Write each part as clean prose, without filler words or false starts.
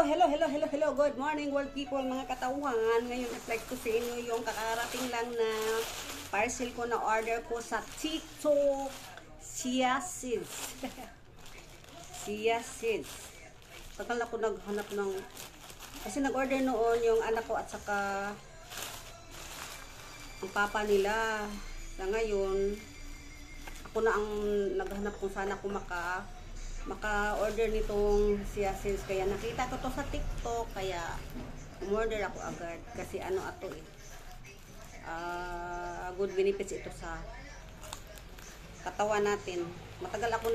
Hello. Good morning, world people, mga katawan. Ngayon, i-flex ko sa inyo yung kakarating lang na parcel ko na order ko sa TikTok. Chia seeds. Chia seeds. Tagal ako naghanap ng... Kasi nag-order noon yung anak ko at saka ang papa nila. Sa ngayon, ako na ang naghanap kung saan ako maka-order nitong chia seeds. Kaya nakita ko to sa TikTok, kaya umorder ako agad kasi ano ato good benefits ito sa katawan natin. Matagal ako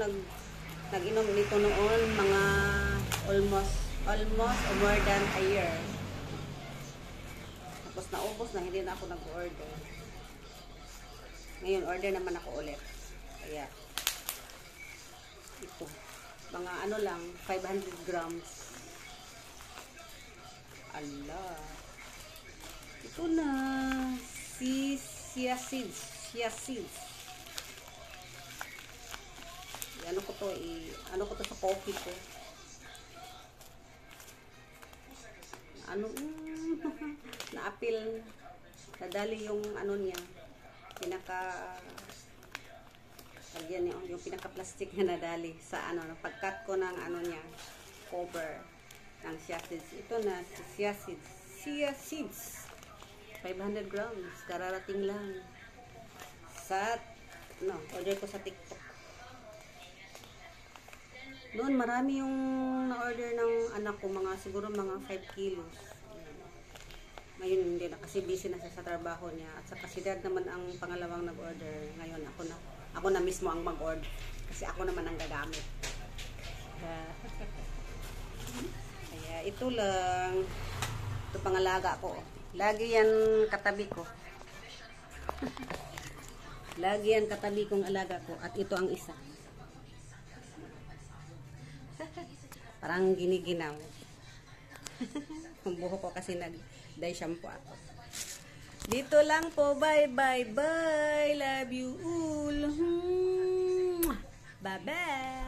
nag-inom nito noon, mga almost more than a year. Tapos naubos na, hindi na ako nag-order. Ngayon order naman ako ulit. Kaya ito, mga ano lang, 500 grams. Ala, ito na si chia seeds. Ano ko to sa coffee ko. Na-appeal, nadali yung ano niya, yung pinaka-plastic na nadali sa pagkat ko ng niya, cover ng chia seeds. Ito na si chia seeds. 500 grams, kararating lang sa order ko sa TikTok. Noon marami yung na-order ng anak ko, siguro mga 5 kilos. Ngayon hindi na, kasi busy na siya sa trabaho niya, at saka si dad naman ang pangalawang nag-order. Ngayon ako na mismo ang mag-order kasi ako naman ang gagamit. Kaya ito lang, ito pangalaga ko. Lagi yan katabi ko. Lagi yan katabi kong alaga ko, at ito ang isa. Parang giniginaw. Ang buho ko kasi nag-dye shampoo ako. Dito lang po. Bye. Love you all. Bye.